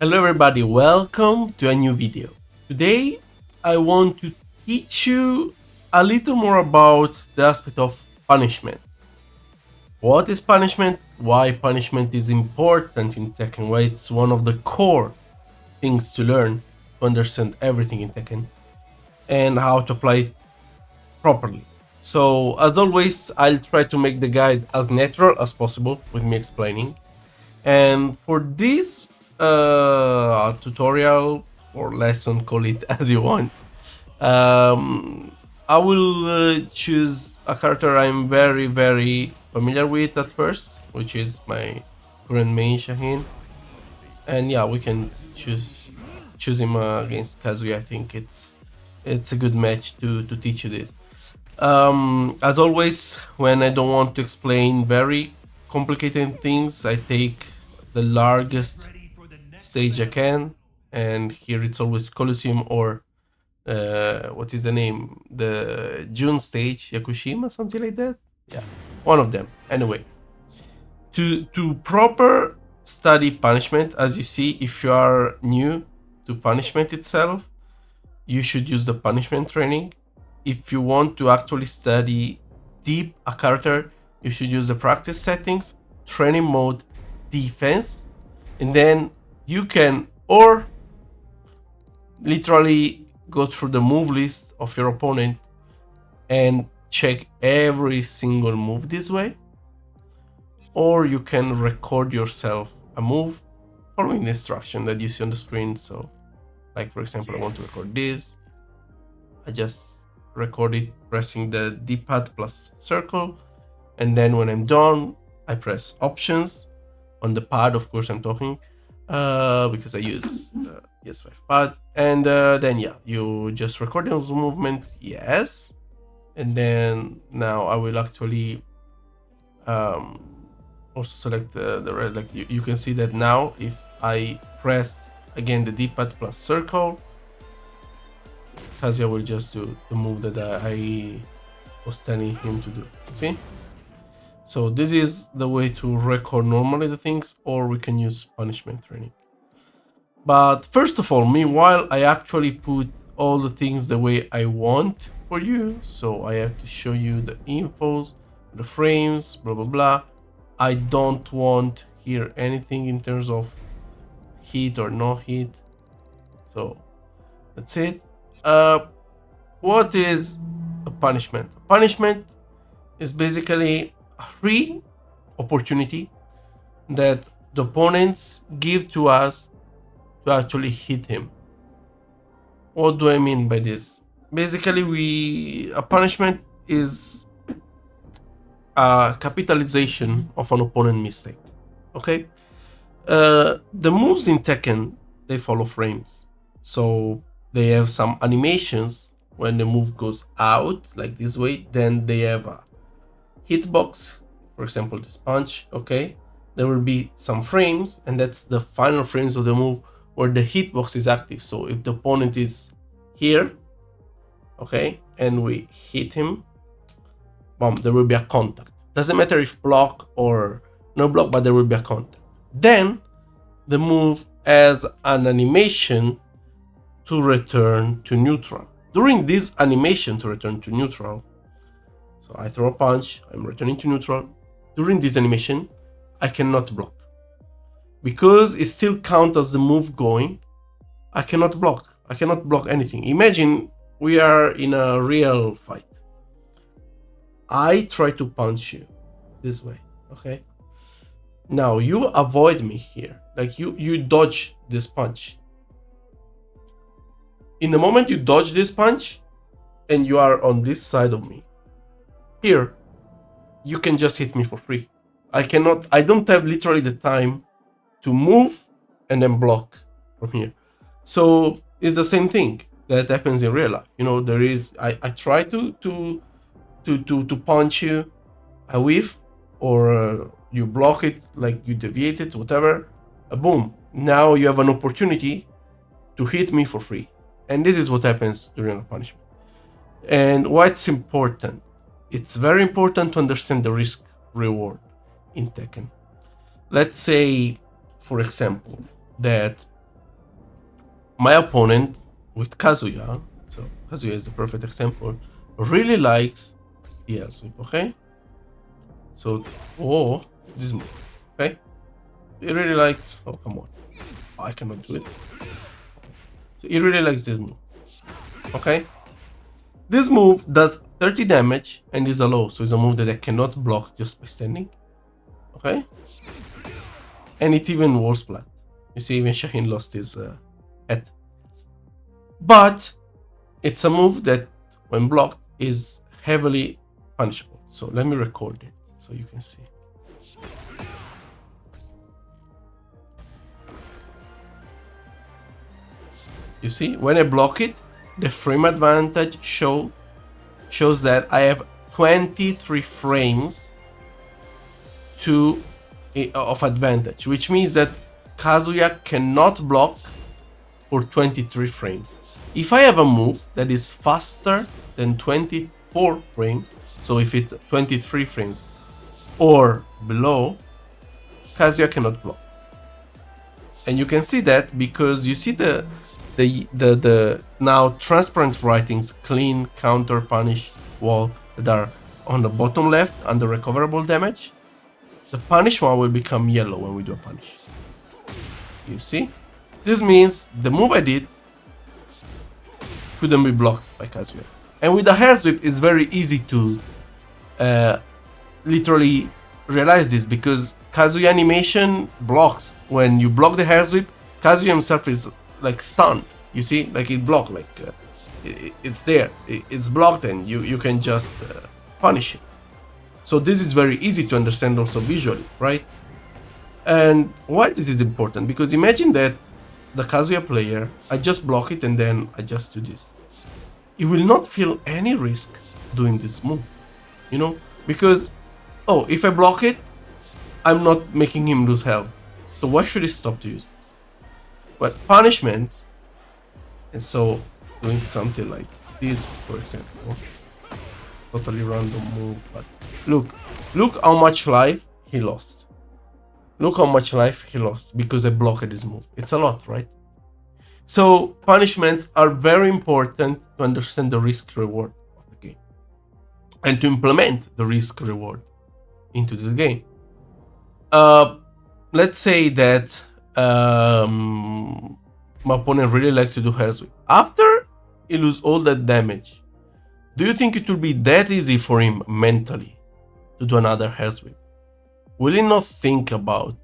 Hello everybody, welcome to a new video. Today I want to teach you a little more about the aspect of punishment. What is punishment? Why punishment is important in Tekken? Why it's one of the core things to learn to understand everything in Tekken and how to apply it properly. So as always, I'll try to make the guide as natural as possible with me explaining. And for this tutorial or lesson, call it as you want, um, I will choose a character I'm very familiar with at first, which is my current main Shaheen. And yeah, we can choose him against Kazuya. I think it's a good match to teach you this. As always, when I don't want to explain very complicated things, I take the largest stage I can, and here it's always Colosseum or what is the name? The June stage, Yakushima, something like that. Yeah, one of them. Anyway, to proper study punishment, as you see, if you are new to punishment itself, you should use the punishment training. If you want to actually study deep a character, you should use the practice settings, training mode, defense, and then you can or literally go through the move list of your opponent and check every single move this way, or you can record yourself a move following the instruction that you see on the screen. So like for example, I want to record this, I just record it pressing the D-pad plus circle, and then when I'm done I press options on the pad, of course I'm talking, because I use the PS5 pad, and then yeah, you just record those movement, yes, and then now I will actually also select the red, like you can see that now if I press again the D-pad plus circle, Kazuya will just do the move that I was telling him to do. See? So this is the way to record normally the things, or we can use punishment training. But first of all, meanwhile, I actually put all the things the way I want for you. So I have to show you the infos, the frames, blah blah blah. I don't want here anything in terms of hit or no hit. So that's it. What is a punishment? A punishment is basically a free opportunity that the opponents give to us to actually hit him. What do I mean by this? Basically, a punishment is a capitalization of an opponent mistake. Okay? The moves in Tekken, they follow frames. So they have some animations when the move goes out like this way, then they have a hitbox, for example this punch. Okay, there will be some frames, and that's the final frames of the move where the hitbox is active. So if the opponent is here, okay, and we hit him, boom, there will be a contact. Doesn't matter if block or no block, but there will be a contact. Then the move has an animation to return to neutral. During this animation to return to neutral, so I throw a punch, I'm returning to neutral. During this animation, I cannot block. Because it still counts as the move going, I cannot block. I cannot block anything. Imagine we are in a real fight. I try to punch you this way, okay? Now you avoid me here, like you dodge this punch. In the moment you dodge this punch and you are on this side of me, here you can just hit me for free. I don't have literally the time to move and then block from here. So it's the same thing that happens in real life. You know, there is I try to punch you, a whiff, or you block it, like you deviate it, whatever, boom, now you have an opportunity to hit me for free. And this is what happens during a punishment. And why it's important? It's very important to understand the risk reward in Tekken. Let's say, for example, that my opponent with Kazuya, so Kazuya is the perfect example, really likes the air sweep, okay? So, oh, this move, okay? He really likes, oh, come on. I cannot do it. So he really likes this move, okay? This move does 30 damage and is a low, so it's a move that I cannot block just by standing, okay? And it even was flat. You see, even Shaheen lost his head. But it's a move that, when blocked, is heavily punishable. So let me record it so you can see. You see, when I block it, the frame advantage shows that I have 23 frames of advantage, which means that Kazuya cannot block for 23 frames. If I have a move that is faster than 24 frames, so if it's 23 frames or below, Kazuya cannot block. And you can see that because you see the now transparent writings, clean, counter, punish, wall, that are on the bottom left under recoverable damage. The punish one will become yellow when we do a punish. You see? This means the move I did couldn't be blocked by Kazuya. And with the hair sweep, it's very easy to literally realize this, because Kazuya animation blocks. When you block the hair sweep, Kazuya himself is like stunned. You see, like it blocked, like it's there, it's blocked, and you can just punish it. So this is very easy to understand also visually, right? And why this is important? Because imagine that the Kazuya player, I just block it and then I just do this. He will not feel any risk doing this move, you know, because, oh, if I block it, I'm not making him lose health. So why should he stop to use this? But punishments, and so doing something like this, for example, totally random move, but look how much life he lost. Look how much life he lost because I blocked this move. It's a lot, right? So punishments are very important to understand the risk reward of the game and to implement the risk reward into this game. Let's say that my opponent really likes to do hair sweep. After he loses all that damage, do you think it will be that easy for him mentally to do another hair sweep? Will he not think about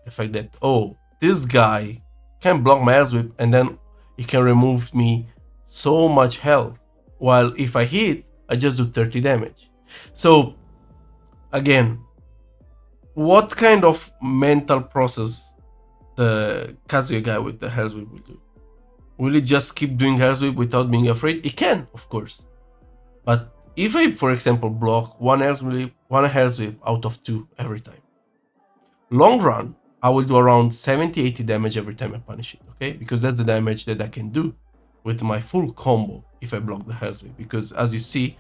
the fact that, oh, this guy can block my hair sweep and then he can remove me so much health, while if I hit, I just do 30 damage. So again, what kind of mental process the Kazuya guy with the hair sweep will do? Will he just keep doing hair sweep without being afraid? He can, of course. But if I, for example, block one hair sweep out of 2 every time, long run, I will do around 70-80 damage every time I punish it, okay? Because that's the damage that I can do with my full combo if I block the hair sweep. Because as you see,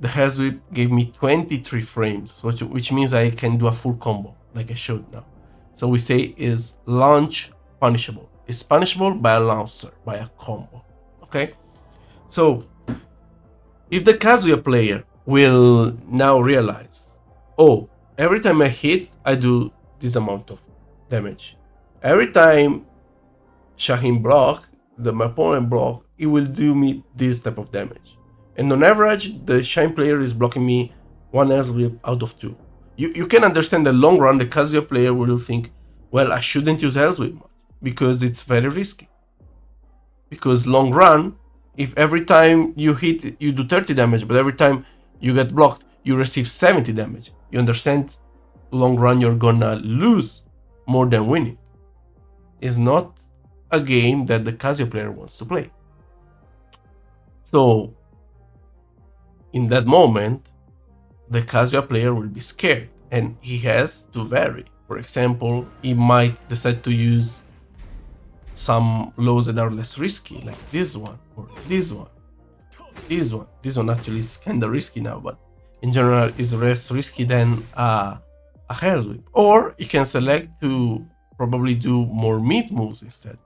the hair sweep gave me 23 frames, which means I can do a full combo, like I showed now. So we say is launch punishable. It's punishable by a launcher, by a combo, okay? So if the Kazuya player will now realize, oh, every time I hit, I do this amount of damage. Every time Shaheen block, my opponent block, it will do me this type of damage. And on average, the Shine player is blocking me 1 hair sweep out of 2. You can understand the long run, the Kazuya player will think, well, I shouldn't use hair sweep much because it's very risky. Because long run, if every time you hit, you do 30 damage, but every time you get blocked, you receive 70 damage. You understand? Long run, you're gonna lose more than winning. It's not a game that the Kazuya player wants to play. So in that moment, the Kazuya player will be scared and he has to vary. For example, he might decide to use some lows that are less risky, like this one or this one. This one actually is kind of risky now, but in general is less risky than a hair sweep. Or you can select to probably do more mid moves instead.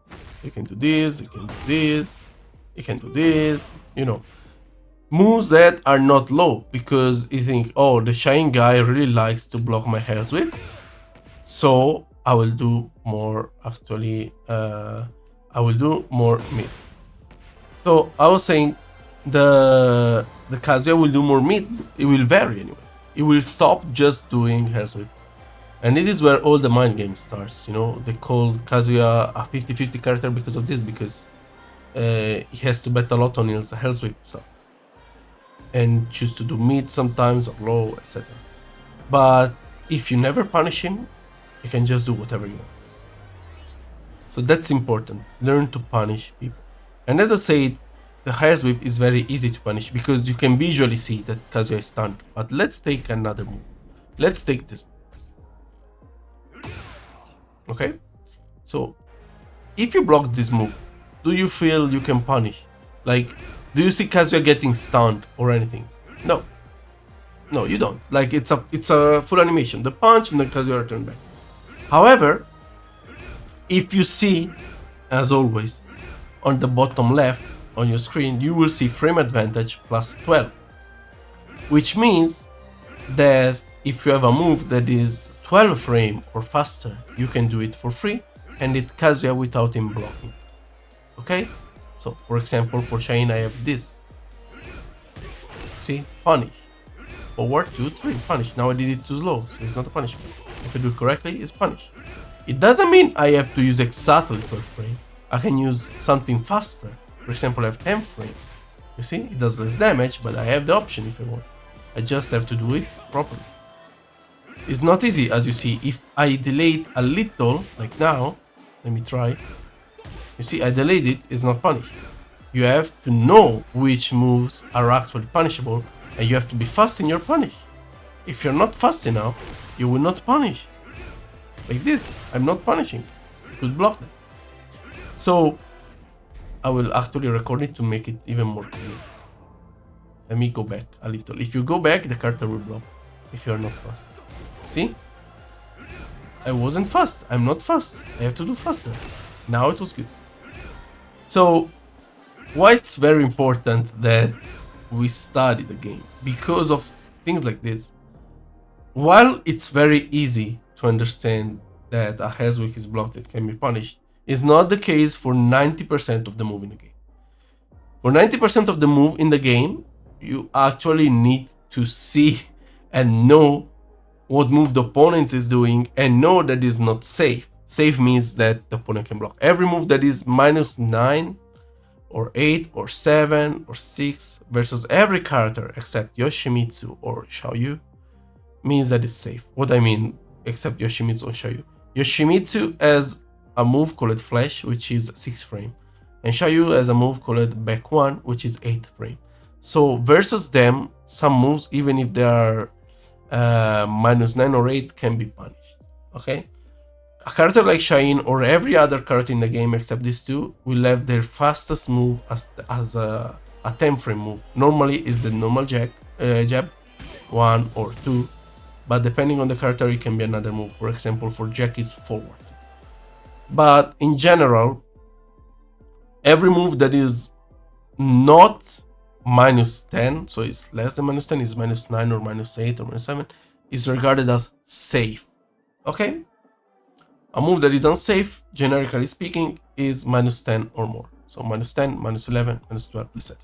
You can do this, you can do this, you can do this, you know. Moves that are not low, because you think, oh, the Shine guy really likes to block my Hell's Whip, so I will do more, actually, I will do more mid. So I was saying the Kazuya will do more mids. It will vary anyway. It will stop just doing Hell's Whip. And this is where all the mind game starts, you know. They call Kazuya a 50-50 character because of this, because he has to bet a lot on his Hell's Whip stuff. And choose to do mid sometimes or low, etc. But if you never punish him, you can just do whatever you want. So that's important. Learn to punish people. And as I said, the Hell's Whip is very easy to punish because you can visually see that Kazuya is stunned. But let's take another move. Let's take this. Okay? So, if you block this move, do you feel you can punish? Like, do you see Kazuya getting stunned or anything? No. No, you don't. Like, it's a full animation. The punch and then Kazuya return back. However, if you see, as always, on the bottom left on your screen, you will see frame advantage plus 12. Which means that if you have a move that is 12 frame or faster, you can do it for free and hit Kazuya without him blocking. Okay? So, for example, for Shine, I have this. See? Punish. Forward, 2, 3, punish. Now I did it too slow, so it's not a punishment. If I do it correctly, it's punish. It doesn't mean I have to use exactly 12 frame. I can use something faster. For example, I have 10 frame. You see? It does less damage, but I have the option if I want. I just have to do it properly. It's not easy, as you see. If I delay it a little, like now, let me try. You see, I delayed it, it's not punished. You have to know which moves are actually punishable, and you have to be fast in your punish. If you're not fast enough, you will not punish. Like this, I'm not punishing. You could block that. So, I will actually record it to make it even more clear. Let me go back a little. If you go back, the character will block. If you are not fast. See? I wasn't fast. I'm not fast. I have to do faster. Now it was good. So, why it's very important that we study the game? Because of things like this. While it's very easy to understand that a Hell's Whip is blocked, it can be punished, it's not the case for 90% of the move in the game. For 90% of the move in the game, you actually need to see and know what move the opponent is doing and know that is not safe. Safe means that the opponent can block. Every move that is -9 or 8 or 7 or 6 versus every character except Yoshimitsu or Xiaoyu means that it's safe. What I mean, except Yoshimitsu or Xiaoyu. Yoshimitsu has a move called Flash, which is 6 frame. And Xiaoyu has a move called Back 1, which is 8 frame. So versus them, some moves, even if they are -9 or 8, can be punished. Okay? A character like Shine or every other character in the game except these two will have their fastest move as a 10 frame move. Normally is the normal jab, 1 or 2, but depending on the character it can be another move. For example, for Jack is forward. But in general, every move that is not -10, so it's less than -10, is -9 or -8 or -7, is regarded as safe. Okay? A move that is unsafe, generically speaking, is -10 or more. So -10, -11, -12, etc.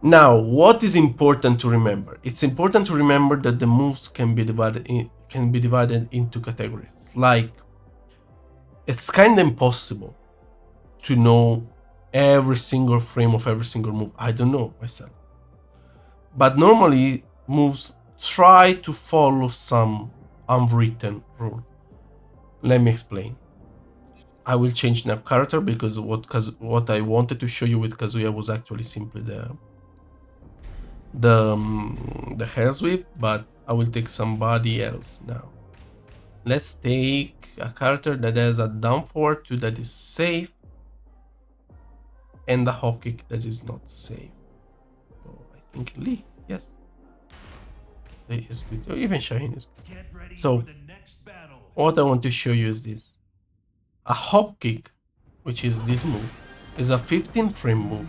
Now, what is important to remember? It's important to remember that the moves can be divided into categories. Like, it's kind of impossible to know every single frame of every single move. I don't know myself. But normally, moves try to follow some unwritten rule. Let me explain. I will change now character because what I wanted to show you with Kazuya was actually simply the Hell's Whip, but I will take somebody else now. Let's take a character that has a down forward 2 that is safe and a hop kick that is not safe. So I think Lee, yes. Lee is good. Or even Shine is good. So what I want to show you is this. A hop kick, which is this move, is a 15 frame move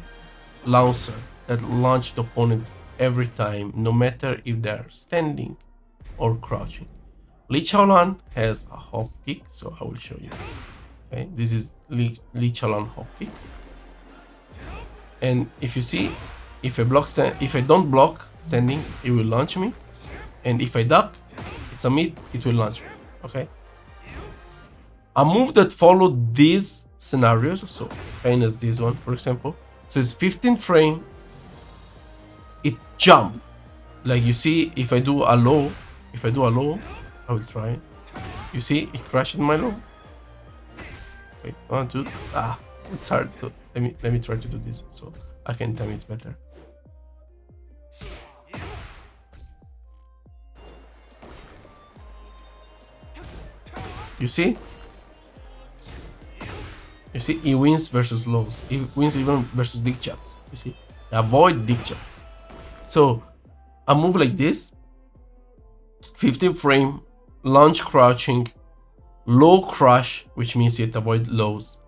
launcher that launches the opponent every time, no matter if they're standing or crouching. Li Chaolan has a hop kick, so I will show you. Okay, this is Li Chaolan hop kick. And if you see, if I don't block standing, it will launch me. And if I duck, it's a mid, it will launch me. Okay. A move that followed these scenarios, so same as this one, for example. So it's 15 frame. It jump. Like you see, if I do a low, I will try it. You see, it crashed my low. Wait, 1, 2. It's hard to. Let me try to do this so I can time it better. You see? You see, he wins versus lows. He wins even versus dick chops. You see? Avoid dick chops. So, a move like this, 15 frame, launch crouching, low crush, which means it avoid lows,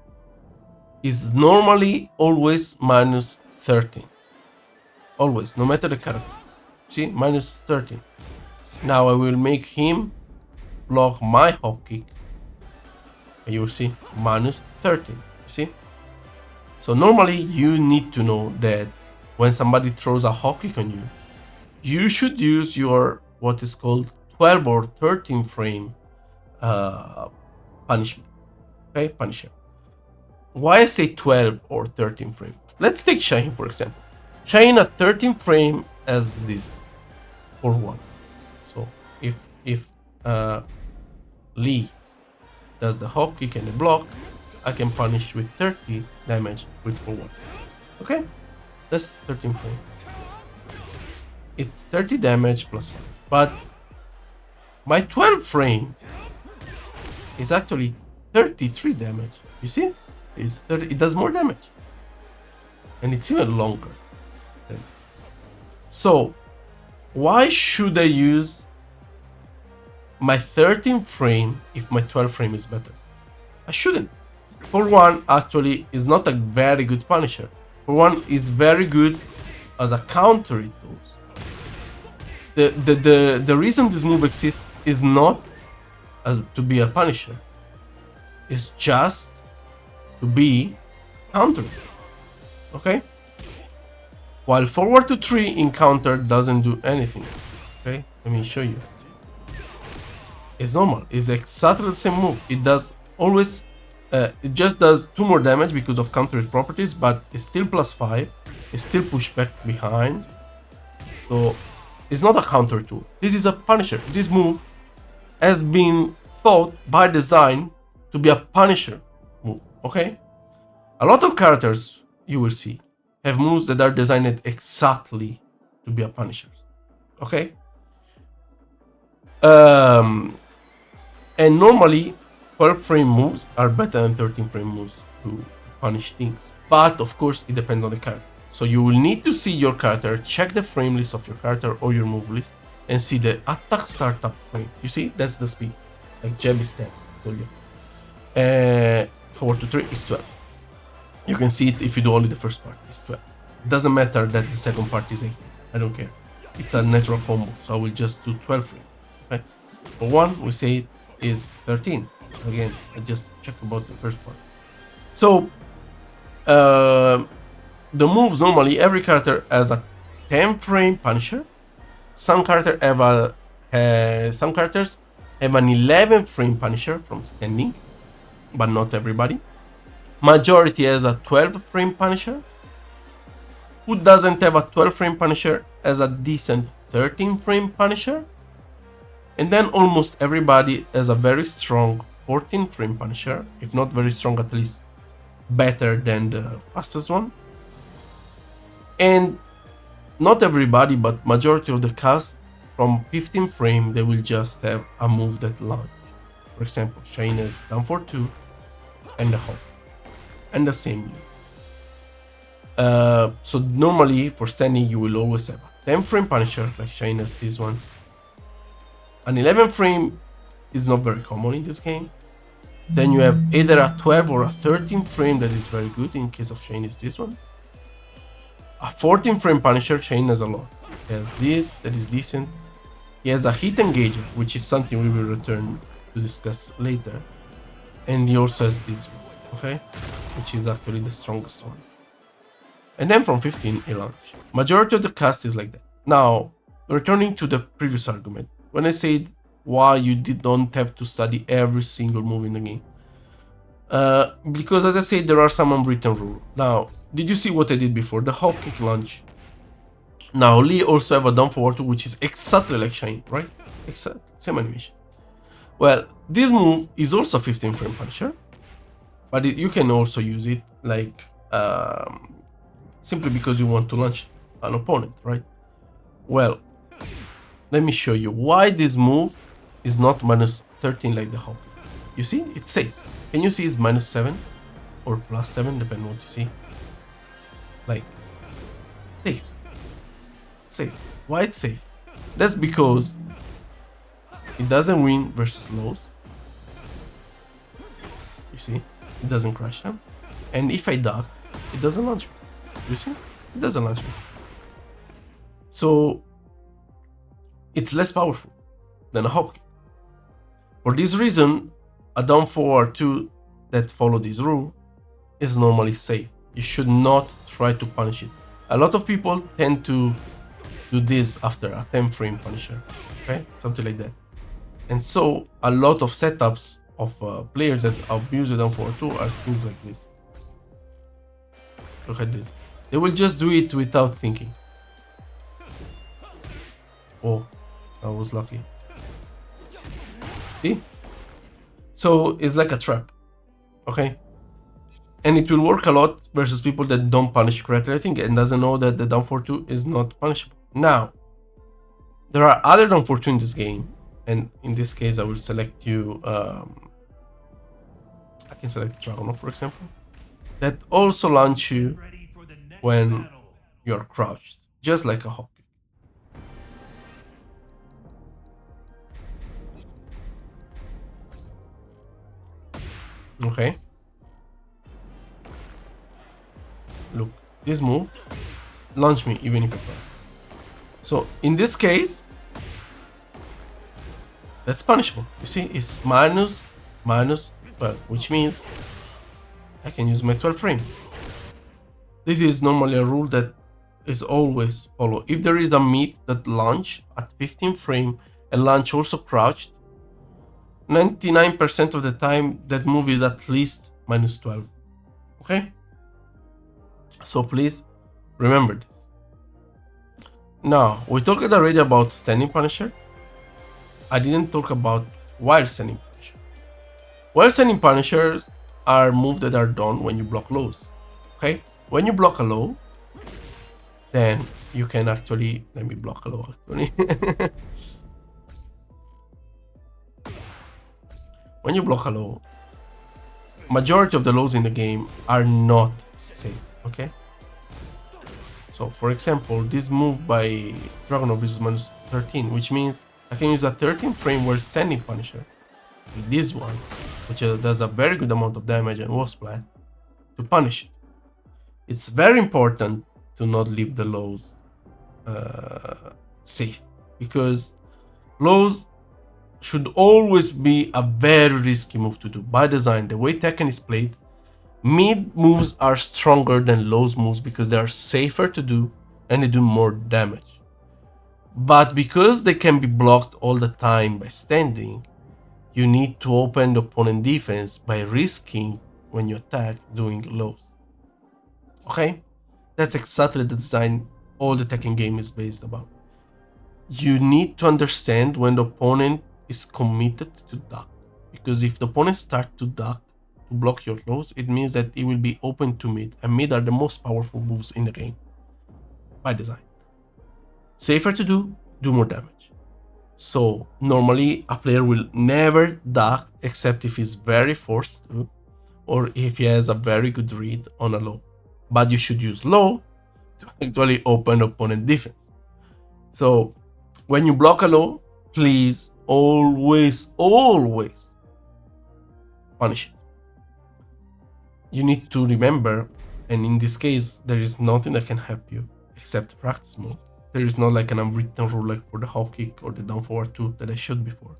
is normally always minus 13. Always, no matter the character. See, minus 13. Now I will make him block my hop kick. And you will see minus 13. You see? So normally you need to know that when somebody throws a hop kick on you, you should use your what is called 12 or 13 frame punishment. Okay, punisher. Why I say 12 or 13 frame? Let's take Shaheen for example. Shaheen a 13 frame as this for 1. So if Lee does the hop kick and the block, I can punish with 30 damage with for 1. Okay, that's 13 frame. It's 30 damage plus 5. But my 12 frame is actually 33 damage. You see? It does more damage. And it's even longer. So, why should I use my 13 frame if my 12 frame is better? I shouldn't. For 1, actually, is not a very good punisher. For 1, is very good as a counter it does. The reason this move exists is not as to be a punisher. It's just to be countered. Okay? While forward to 3 in counter doesn't do anything. Okay? Let me show you. It's normal. It's exactly the same move. It does always it just does 2 more damage because of countered properties, but it's still plus 5. It's still push back behind. So it's not a counter tool. This is a punisher. This move has been thought by design to be a punisher move. Okay? A lot of characters you will see have moves that are designed exactly to be a punisher. Okay? And normally 12 frame moves are better than 13 frame moves to punish things. But of course it depends on the character. So you will need to see your character, check the frame list of your character or your move list, and see the attack startup frame. You see, that's the speed. Like jab is 10, I told you. 4 to 3 is 12. You can see it if you do only the first part, it's 12. It doesn't matter that the second part is 8. I don't care. It's a natural combo, so I will just do 12 frame. Okay? For 1, we say it is 13. Again, I just checked about the first part. So, the moves normally, every character has a 10 frame punisher. Some characters have an 11 frame punisher from standing, but not everybody. Majority has a 12 frame punisher. Who doesn't have a 12 frame punisher has a decent 13 frame punisher. And then almost everybody has a very strong 14 frame punisher. If not very strong, at least better than the fastest one. And not everybody, but majority of the cast from 15 frame, they will just have a move that launch. For example, Shaheen is down for 2 and the hop. And the same. So normally for standing you will always have a 10 frame punisher like Shaheen has this one, an 11 frame is not very common in this game. Then you have either a 12 or a 13 frame that is very good. In case of Shane, is this one. A 14 frame Punisher, Shane has a lot. He has this, that is decent. He has a hit engager, which is something we will return to discuss later. And he also has this one, okay? Which is actually the strongest one. And then from 15, he launch. Majority of the cast is like that. Now, returning to the previous argument, when I said why you don't have to study every single move in the game. Because as I said, there are some unwritten rules. Now, did you see what I did before? The hop kick launch. Now, Lee also have a down forward 2, which is exactly like Shine, right? Exactly, same animation. Well, this move is also 15 frame Punisher, but you can also use it like simply because you want to launch an opponent, right? Well, let me show you why this move is not minus 13 like the hop. You see, it's safe. Can you see it's minus 7 or plus 7, depending on what you see? Like, safe. Safe. Why it's safe? That's because it doesn't win versus lows. You see, it doesn't crash them. And if I duck, it doesn't launch me. You see, it doesn't launch me. So it's less powerful than a hop kick. For this reason, a down forward 2 that follow this rule is normally safe. You should not try to punish it. A lot of people tend to do this after a 10 frame Punisher, okay, something like that. And so a lot of setups of players that abuse the down forward 2 are things like this. Look at this. They will just do it without thinking. Oh, I was lucky. See? So it's like a trap, okay? And it will work a lot versus people that don't punish correctly, I think, and doesn't know that the down forward 2 is not punishable. Now, there are other down forward 2 in this game, and in this case, I will select you. I can select Dragon, for example, that also launch you when you're crouched, just like a hop kick. Okay. Look, this move launch me even if I try. So in this case, that's punishable. You see, it's minus 12, which means I can use my 12 frame. This is normally a rule that is always followed. If there is a meat that launch at 15 frame and launch also crouched, 99% of the time that move is at least minus 12. Okay? So please remember this. Now, we talked already about standing Punisher. I didn't talk about while standing Punisher. While standing Punishers are moves that are done when you block lows. Okay? When you block a low, then you can actually... Let me block a low actually. When you block a low, majority of the lows in the game are not safe, okay? So, for example, this move by Dragonov is minus 13, which means I can use a 13 frame while standing Punisher, with this one, which does a very good amount of damage and was flat, to punish it. It's very important to not leave the lows safe, because lows should always be a very risky move to do. By design, the way Tekken is played, mid moves are stronger than lows moves because they are safer to do and they do more damage. But because they can be blocked all the time by standing, you need to open the opponent defense by risking, when you attack, doing lows. Okay? That's exactly the design all the Tekken game is based about. You need to understand when the opponent is committed to duck, because if the opponent starts to duck to block your lows, it means that it will be open to mid, and mid are the most powerful moves in the game by design. Safer to do more damage. So normally a player will never duck except if he's very forced to, or if he has a very good read on a low. But you should use low to actually open opponent defense. So when you block a low, please always punish it. You need to remember, and in this case, there is nothing that can help you except practice mode. There is not like an unwritten rule like for the hop kick or the down forward 2 that I showed before.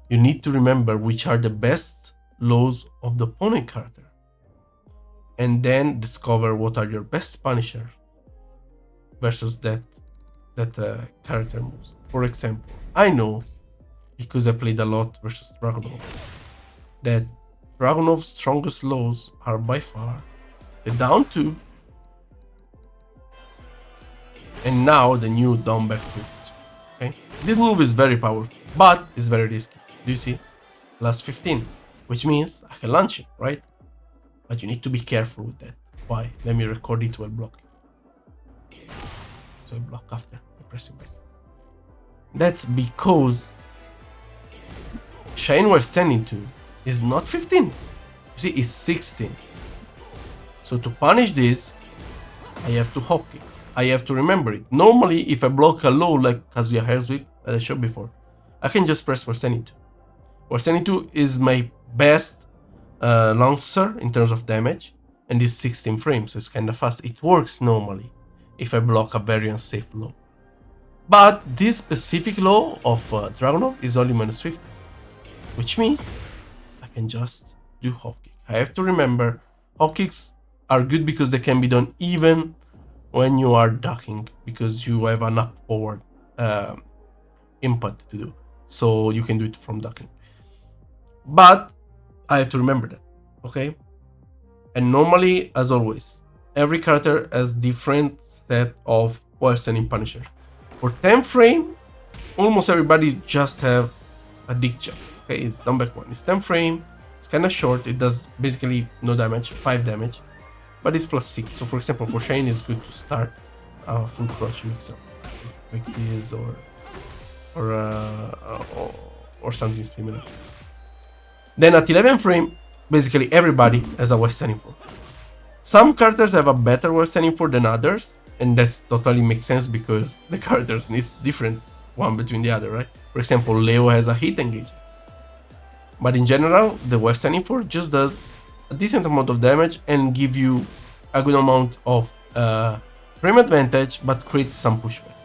You need to remember which are the best lows of the opponent character, and then discover what are your best punishers versus that character moves. For example, I know, because I played a lot versus Dragunov, that Dragunov's strongest lows are by far the down 2 and now the new down back 2. Okay? This move is very powerful, but it's very risky. Do you see? Plus 15, which means I can launch it, right? But you need to be careful with that. Why? Let me record it while blocking. So I block after pressing back. That's because Shine we're sending to is not 15. You see, it's 16. So to punish this, I have to hop kick. I have to remember it. Normally, if I block a low like Kazuya Herzwig, that I showed before, I can just press Warsenitu. Warsenitu is my best lancer in terms of damage, and it's 16 frames, so it's kind of fast. It works normally if I block a very unsafe low. But this specific low of Dragunov is only minus 50, which means I can just do hop kick. I have to remember, hop kicks are good because they can be done even when you are ducking, because you have an up forward input to do, so you can do it from ducking. But I have to remember that, okay? And normally, as always, every character has different set of worsening punisher. For 10 frame, almost everybody just have a dick jump. Okay, it's down back 1. It's 10 frame. It's kind of short. It does basically no damage, 5 damage, but it's plus 6. So for example, for Shane, it's good to start a full crush mix up like this or something similar. Then at 11 frame, basically everybody has a Western for. Some characters have a better Western for than others, and that totally makes sense because the characters need different one between the other, right? For example, Leo has a hit engage, but in general, the Western for just does a decent amount of damage and give you a good amount of frame advantage, but creates some pushback.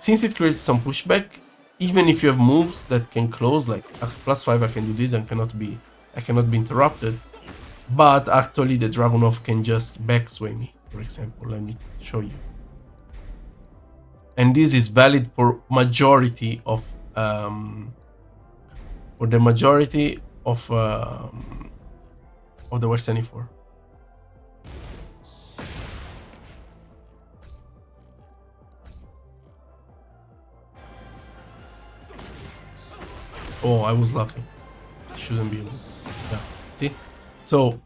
Since it creates some pushback, even if you have moves that can close, like plus 5, I can do this and I cannot be interrupted. But actually, the Dragunov can just backsway me. For example, let me show you. And this is valid for majority of the Western 4. Oh, I was lucky. Shouldn't be able. Yeah. See? So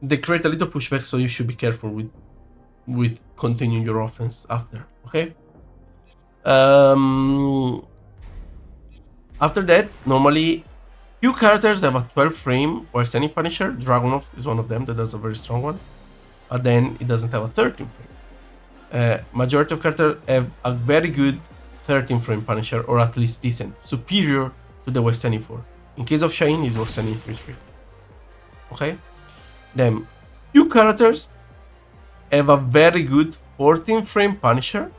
they create a little pushback, so you should be careful with continuing your offense after. Okay. After that, normally few characters have a 12 frame Western Punisher. Dragunov is one of them that does a very strong one. But then it doesn't have a 13 frame. Majority of characters have a very good 13 frame Punisher, or at least decent, superior to the Western 4. In case of Shine, is Western 3-3. Okay? Then, few characters have a very good 14 frame Punisher.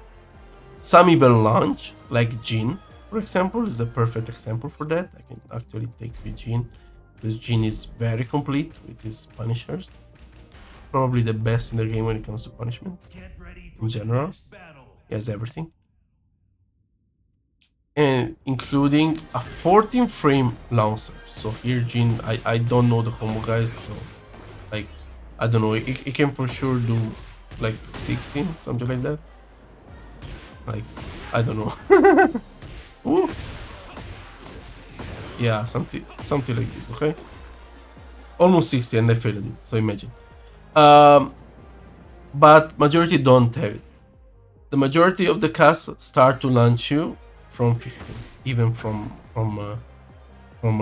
Some even launch, like Jin, for example, is the perfect example for that. I can actually take Jin, because Jin is very complete with his Punishers. Probably the best in the game when it comes to punishment. In general, he has everything. And including a 14 frame launcher. So here Jin, I don't know the combo, guys, so like I don't know, it can for sure do like 16, something like that. Like I don't know. Ooh. Yeah, something like this. Okay, almost 60, and I failed it, so imagine. But majority don't have it. The majority of the cast start to launch you from 15, even from a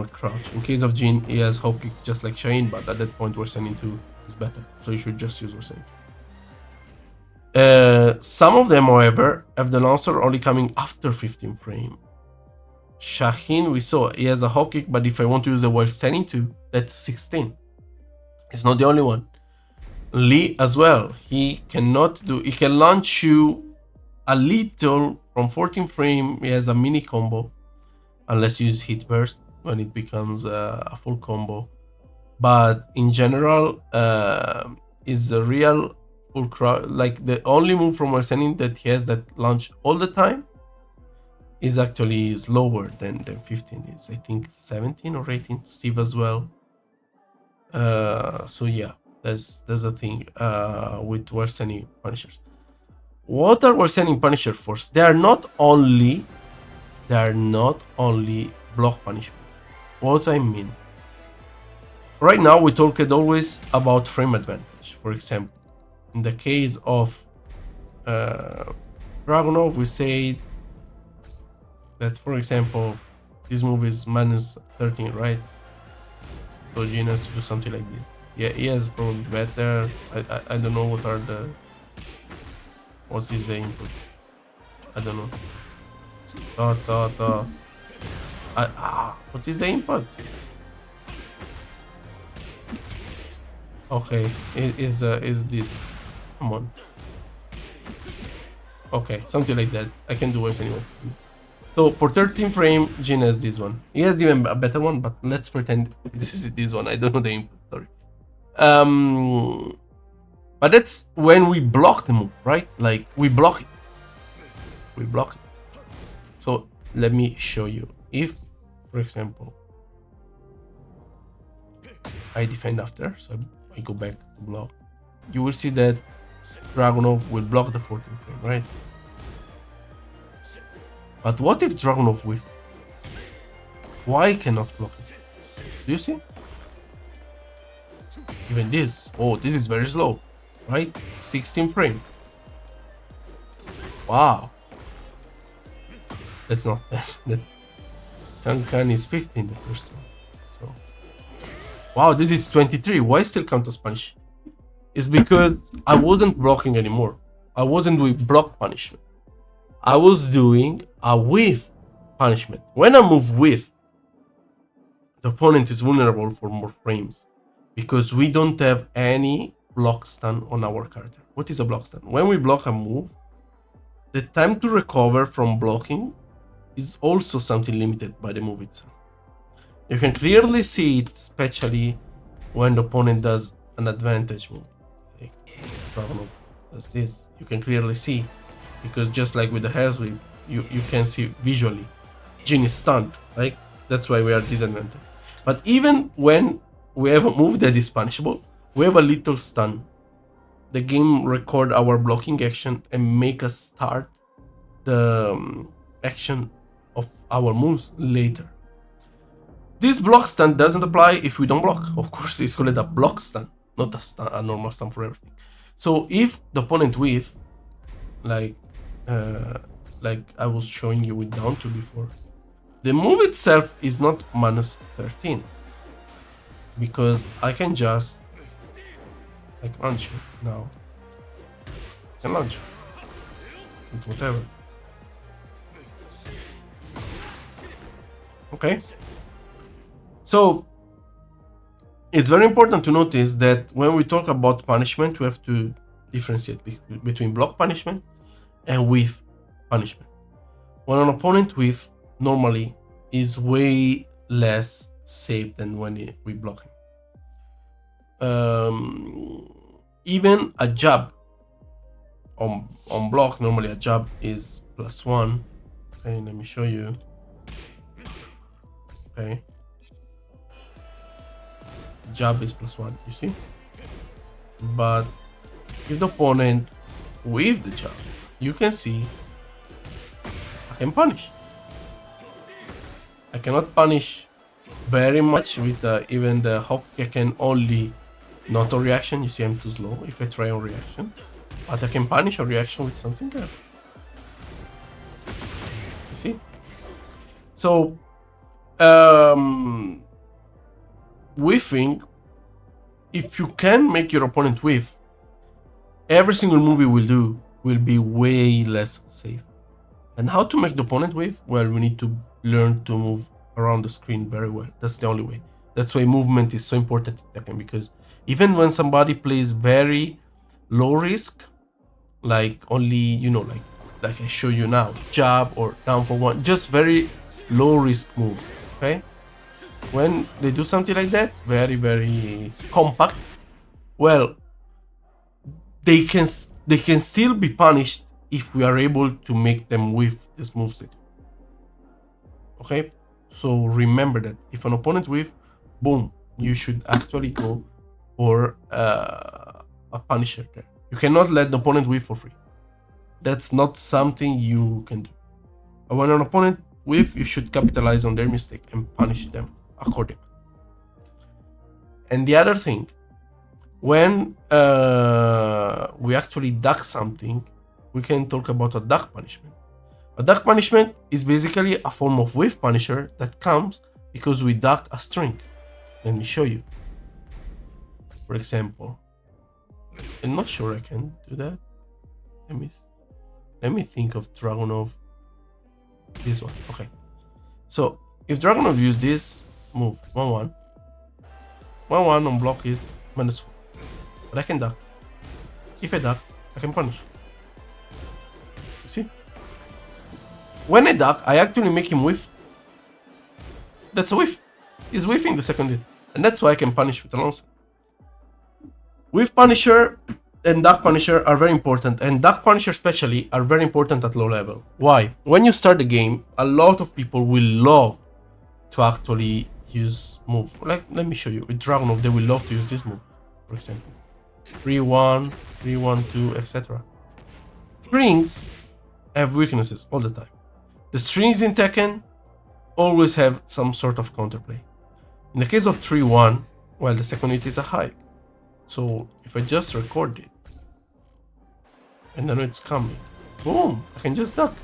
crouch. In case of Jin, he has hop kick just like Shine, but at that point we're sending to is better, so you should just use Warsenitu. Some of them, however, have the launcher only coming after 15 frame. Shaheen, we saw, he has a hop kick, but if I want to use it while standing too, that's 16. It's not the only one. Lee as well, he can launch you a little from 14 frame. He has a mini combo, unless you use hit burst when it becomes a full combo. But in general, is a real full crowd. Like the only move from Arsenin that he has that launch all the time is actually lower than 15. Is I think 17 or 18. Steve as well. So yeah, there's a thing with Warseni Punishers. What are Warseni Punisher force? They are not only block punishment. What I mean, right now we talked always about frame advantage. For example, in the case of Dragunov, we say that, for example, this move is minus 13, right? So Jin has to do something like this. Yeah, he has probably better. I don't know what is the input. I don't know. What is the input? Okay, is this? Come on. Okay, something like that. I can do worse anyway. So for 13 frame, Jin has this one. He has even a better one, but let's pretend this is this one. I don't know the input. Sorry. But that's when we block the move, right? Like we block it. So let me show you. If, for example, I defend after, so I go back to block, you will see that Dragunov will block the 14 frame, right? But what if Dragunov Whiff? Why cannot block it? Do you see? Even this. Oh, this is very slow, right? 16 frame. Wow. That's not that. Kankan is 15, the first one. So, wow, this is 23. Why still count as punish? It's because I wasn't blocking anymore. I wasn't doing block punishment. I was doing a whiff punishment. When I move whiff, the opponent is vulnerable for more frames because we don't have any block stun on our character. What is a block stun? When we block a move, the time to recover from blocking is also something limited by the move itself. You can clearly see it, especially when the opponent does an advantage move. Like Dragunov does this. You can clearly see, because just like with the hair sweep, you can see visually Jin is stunned, right? That's why we are disadvantaged. But even when we have a move that is punishable, we have a little stun. The game record our blocking action and make us start the action of our moves later. This block stun doesn't apply if we don't block. Of course, it's called a block stun, not a normal stun for everything. So if the opponent whiff, like I was showing you with down to before, the move itself is not minus 13 because I can just like launch you now. I can launch with whatever. Okay. So it's very important to notice that when we talk about punishment, we have to differentiate between block punishment and whiff punishment. When an opponent whiff normally is way less safe than when we block him. Even a jab on block, normally a jab is +1. Okay, let me show you. Okay, jab is +1, you see? But if the opponent with the jab, you can see I can punish. I cannot punish very much with even the hop kick. I can only not on reaction. You see I'm too slow if I try on reaction, but I can punish on reaction with something else. You see? So whiffing, if you can make your opponent whiff, every single move you will do will be way less safe. And how to make the opponent wave? Well, we need to learn to move around the screen very well. That's the only way. That's why movement is so important in Tekken, because even when somebody plays very low risk, like only, you know, like I show you now, jab or down for one, just very low risk moves, okay? When they do something like that, very, very compact, well, they can still be punished if we are able to make them with this moveset. Okay, so remember that if an opponent with, boom, you should actually go for a punisher there. You cannot let the opponent whiff for free. That's not something you can do. When an opponent whiff, you should capitalize on their mistake and punish them accordingly. And the other thing, when we actually duck something, we can talk about a duck punishment. A duck punishment is basically a form of whiff punisher that comes because we duck a string. Let me show you. For example, I'm not sure I can do that. Let me think of Dragunov. This one. Okay. So if Dragunov use this move, 1-1. 1-1 on block is -4. But I can duck. If I duck, I can punish. You see? When I duck, I actually make him whiff. That's a whiff. He's whiffing the second hit. And that's why I can punish with a long set. Whiff Punisher and Duck Punisher are very important. And Duck Punisher especially are very important at low level. Why? When you start the game, a lot of people will love to actually use move. Like, let me show you. With Dragunov, they will love to use this move, for example. 3-1, 3-1-2, etc. Strings have weaknesses all the time. The strings in Tekken always have some sort of counterplay. In the case of 3-1, well, the second hit is a high. So if I just record it, and I know it's coming, boom, I can just duck.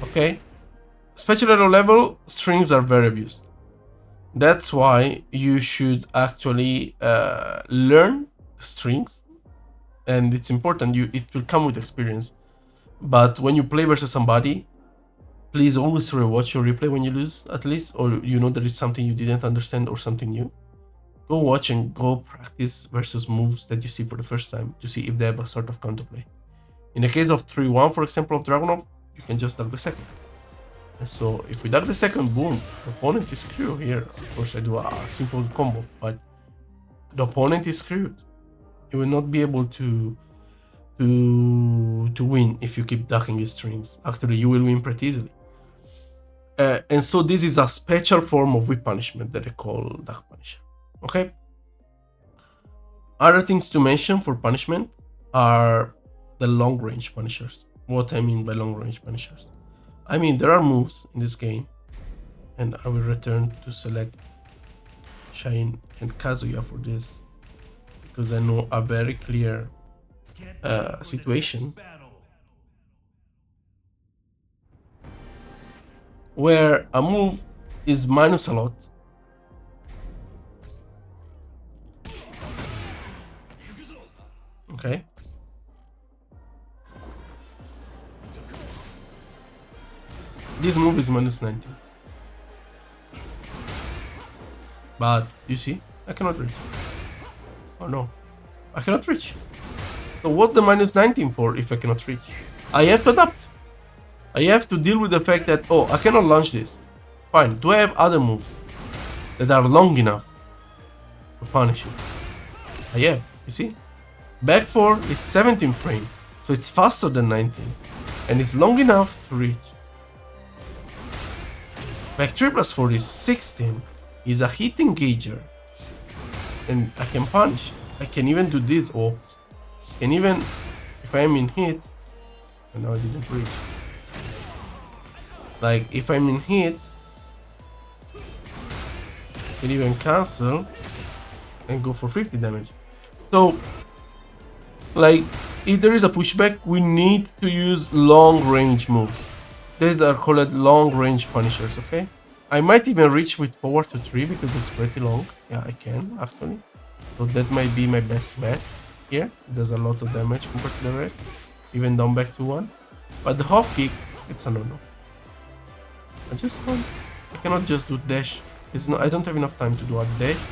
Okay? Especially at low level, strings are very abused. That's why you should actually learn strings, and it's important. It will come with experience. But when you play versus somebody, please always rewatch your replay when you lose, at least, or you know there is something you didn't understand or something new. Go watch and go practice versus moves that you see for the first time to see if they have a sort of counterplay. In the case of 3-1, for example, of Dragunov, you can just duck the second. And so if we duck the second, boom, the opponent is screwed here. Of course, I do a simple combo, but the opponent is screwed. He will not be able to win if you keep ducking his strings. Actually, you will win pretty easily. And so this is a special form of whip punishment that I call duck punisher. Okay. Other things to mention for punishment are the long range punishers. What I mean by long range punishers, I mean there are moves in this game, and I will return to select Shine and Kazuya for this because I know a very clear situation where a move is minus a lot. Okay. This move is minus 19. But you see, I cannot reach. Oh no, I cannot reach. So what's the minus 19 for if I cannot reach? I have to adapt. I have to deal with the fact that, oh, I cannot launch this. Fine, do I have other moves that are long enough to punish it? I have, you see? Back 4 is 17 frame, so it's faster than 19, and it's long enough to reach. Back 3 plus 4 is 16, is a hit engager, and I can punish. I can even do this, or can even, if I am in hit, and now I didn't reach. Like, if I'm in hit, I can even cancel and go for 50 damage. So, like, if there is a pushback, we need to use long range moves. These are called long range punishers, okay? I might even reach with forward to 3 because it's pretty long. Yeah, I can actually. So that might be my best bet. here. It does a lot of damage compared to the rest, even down back to 1. But the hop kick, it's a no-no. I cannot just do dash. I don't have enough time to do a dash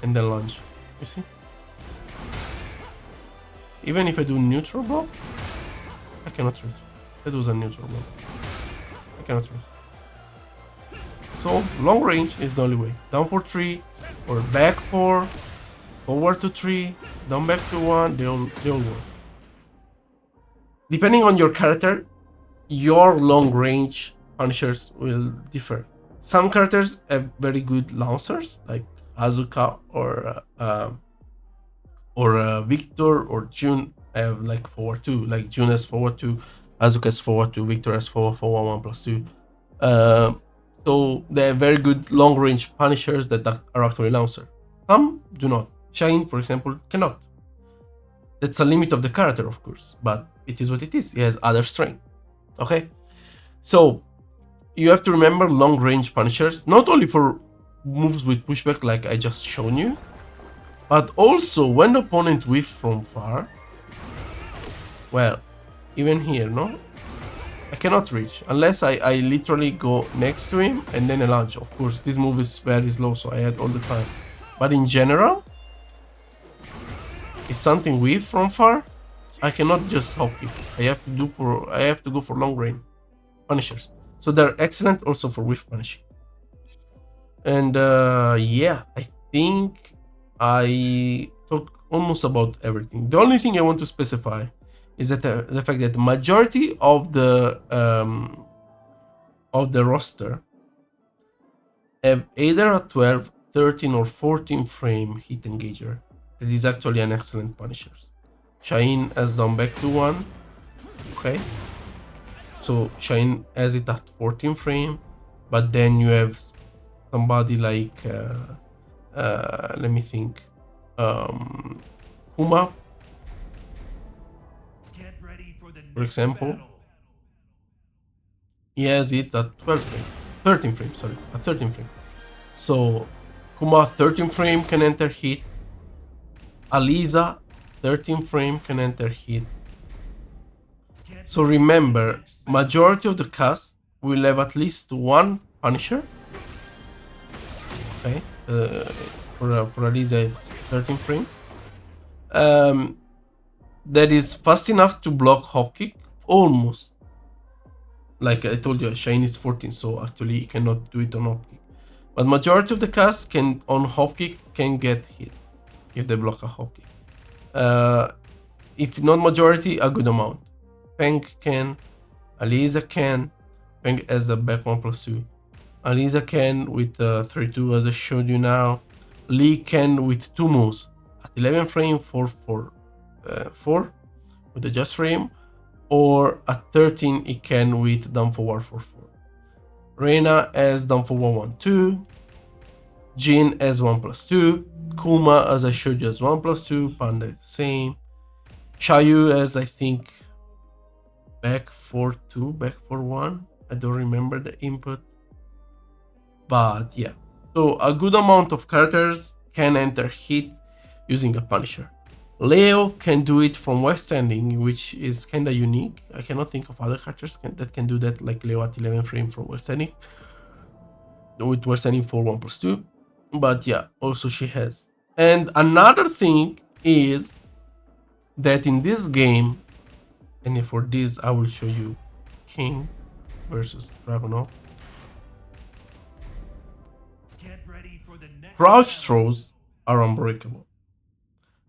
and then lunge. You see? Even if I do neutral block, I cannot reach. That was a neutral block. I cannot reach. So long range is the only way. Down for 3 or back 4, forward to 3, down back to 1. They all work. Depending on your character, your long range punishers will differ. Some characters have very good lancers, like Azuka or Victor or June have like forward 2, like June has forward 2, Azuka has forward 2, Victor has forward 1+2. So they have very good long range punishers that are actually lancer. Some do not. Shine, for example, cannot. That's a limit of the character, of course, but it is what it is. He has other strength. Okay? So you have to remember long range punishers, not only for moves with pushback like I just shown you, but also when the opponent whiff from far. Well, even here, no? I cannot reach unless I literally go next to him and then a lunge. Of course, this move is very slow, so I had all the time. But in general, if something whiff from far, I cannot just hop kick. I have to go for long range punishers. So they're excellent also for whiff punishing. And yeah, I think I talked almost about everything. The only thing I want to specify is that the fact that the majority of the roster have either a 12, 13, or 14 frame hit engager. That is actually an excellent punisher. Shine has down back to 1. Okay. So Shine has it at 14 frame, but then you have somebody like let me think, Kuma, for example. He has it at 12 frame, 13 frame, sorry, at 13 frame. So Kuma 13 frame can enter hit. Aliza 13 frame can enter hit. So remember, majority of the cast will have at least one punisher. Okay, for Aliza 13 frame. That is fast enough to block hop kick, almost. Like I told you, Shine is 14, so actually you cannot do it on hop kick. But majority of the cast can on hop kick can get hit if they block a hop kick. If not majority, a good amount. Peng can, Aliza can. Peng has the back 1+2. Aliza can with 3-2 as I showed you now. Lee can with 2 moves. At 11 frame, 4 with the just frame. Or at 13, it can with down forward 4-4. Reina has down forward 1-2. Jin has 1+2. Kuma, as I showed you, has 1+2. Panda is the same. Shayu has, I think, back 4-2, back 4-1. I don't remember the input. But yeah. So a good amount of characters can enter hit using a punisher. Leo can do it from west standing, which is kind of unique. I cannot think of other characters that can do that, like Leo at 11 frame from west standing. With west standing for 1+2. But yeah, also she has. And another thing is that in this game, and for this I will show you King versus Dragunov. Crouch throws are unbreakable.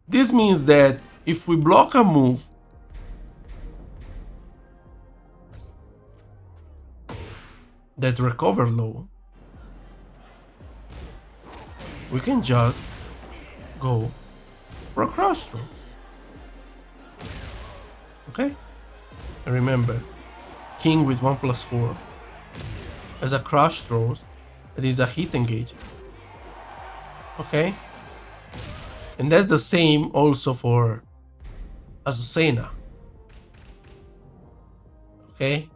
This means that if we block a move that recover low, we can just go for a crouch throw. Okay? And remember, King with 1+4 as a crouch throws, that is a hit engage. Okay? And that's the same also for Azucena. Okay?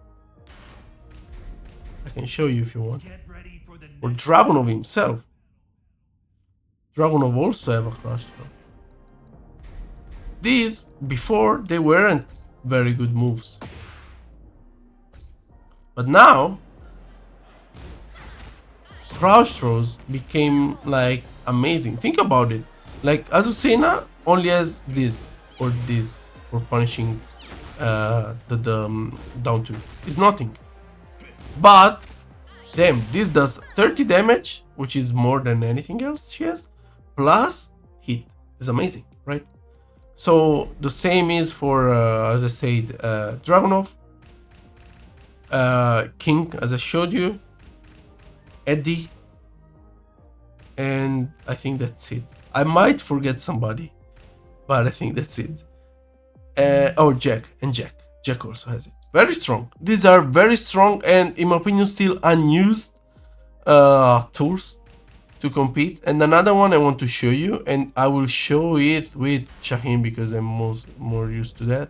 I can show you if you want. Or Dragunov himself. Dragunov also have a crouch throw. these before they weren't very good moves. But now crouch throws became like amazing. Think about it. Like Azucena only has this or this for punishing the down two. It's nothing. But damn, this does 30 damage, which is more than anything else she has, plus hit. It's amazing, right? So the same is for as I said, Dragunov, King, as I showed you, Eddie, and I think that's it. I might forget somebody, but I think that's it. Oh, Jack, and Jack also has it. Very strong. These are very strong and, in my opinion, still unused tools to compete. And another one I want to show you, and I will show it with Shaheen because I'm more used to that,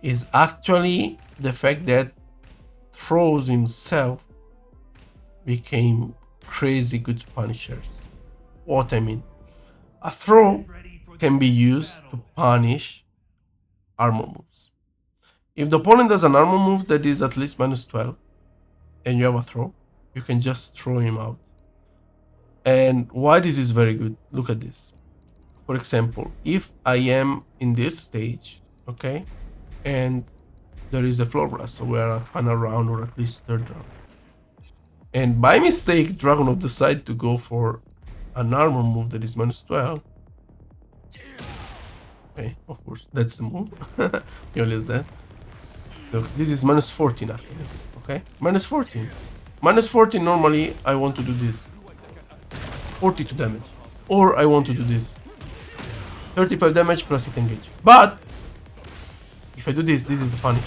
is actually the fact that Throws himself became crazy good punishers. What I mean, a throw can be used to punish armor moves. If the opponent does an armor move that is at least minus 12 and you have a throw, you can just throw him out. And why this is very good, look at this. For example, if I am in this stage, okay, and there is the floor blast, so we are at final round or at least third round, and by mistake Dragunov decide to go for an armor move that is minus 12, okay, of course that's the move. You realize that? Look, this is minus 14 actually, okay, minus 14. Minus 14 normally I want to do this, 42 damage, or I want to do this, 35 damage plus hit engage. But if I do this, this is a punish.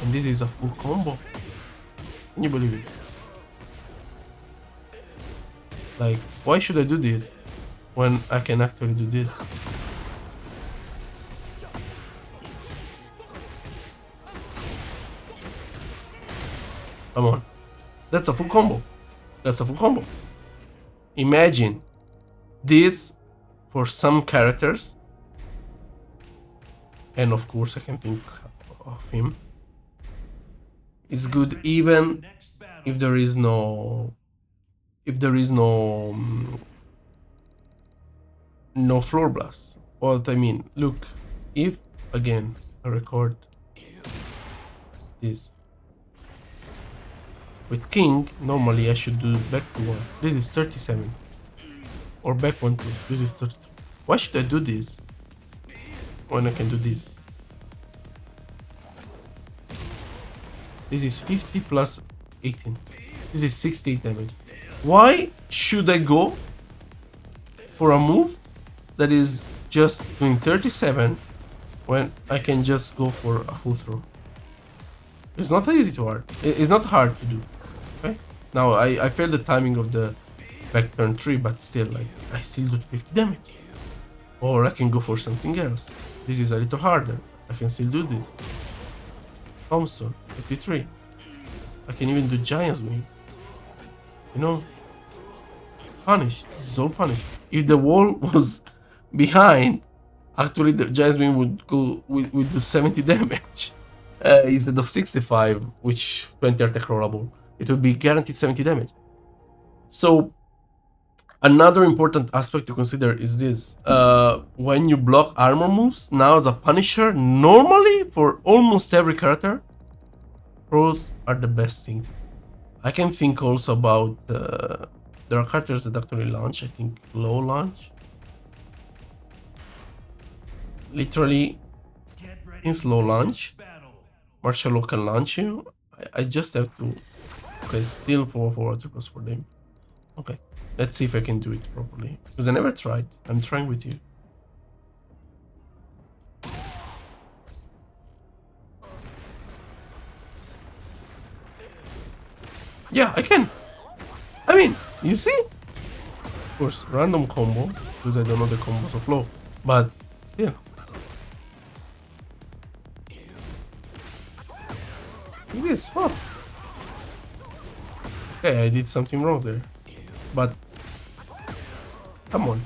And this is a full combo. Can you believe it? Like, why should I do this when I can actually do this? Come on. That's a full combo. That's a full combo. Imagine this for some characters. And of course I can think of him. It's good even if there is no no floor blast. What I mean, look, if again I record this with King, normally I should do back to 1. This is 37, or back 1 2. This is 33. Why should I do this when I can do this? This is 50 plus 18. This is 68 damage. Why should I go for a move that is just doing 37 when I can just go for a full throw? It's not easy to hard. It's not hard to do. Okay. Now I failed the timing of the back turn 3, but still, like, I still do 50 damage. Or I can go for something else. This is a little harder. I can still do this. Tombstone, 53. I can even do Giant's Wing. You know? Punish. This is all punish. If the wall was behind, actually the Giant's Wing would go would do 70 damage. Instead of 65, which 20 are tech rollable. It would be guaranteed 70 damage. So another important aspect to consider is this. When you block armor moves, now the Punisher, normally for almost every character, throws are the best thing. I can think also about, there are characters that actually launch, I think low launch. Literally, in slow launch, Martial Law can launch you. I just have to, okay, still forward plus for them. Okay. Let's see if I can do it properly. Because I never tried. I'm trying with you. Yeah, I can. I mean, you see? Of course, random combo. Because I don't know the combos of low. But still. Look at this. Huh. Okay, I did something wrong there. But come on.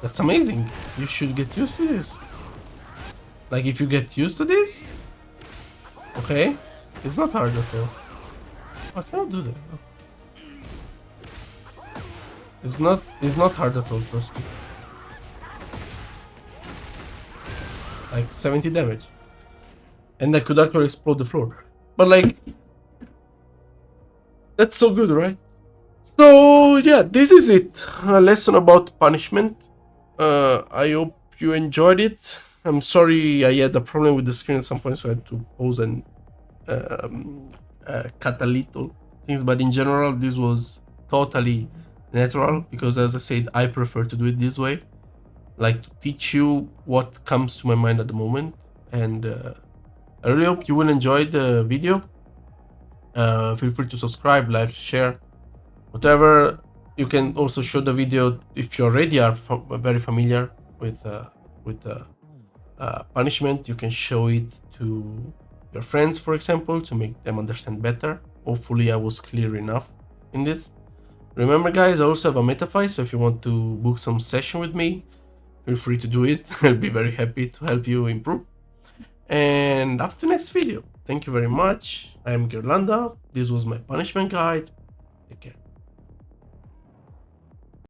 That's amazing. You should get used to this. Like, if you get used to this, okay, it's not hard at all. I cannot do that. It's not hard at all, trust me. Like 70 damage. And I could actually explode the floor. But like, that's so good, right? So yeah, this is it. A lesson about punishment. I hope you enjoyed it. I'm sorry I had a problem with the screen at some point, so I had to pause and cut a little things. But in general, this was totally natural because, as I said, I prefer to do it this way, like to teach you what comes to my mind at the moment. And I really hope you will enjoy the video. Feel free to subscribe, like, share, whatever. You can also show the video if you already are very familiar with punishment. You can show it to your friends, for example, to make them understand better. Hopefully I was clear enough in this. Remember guys, I also have a MetaFi, so if you want to book some session with me, feel free to do it. I'll be very happy to help you improve. And up to next video. Thank you very much. I am Ghirlanda. This was my punishment guide. Take care.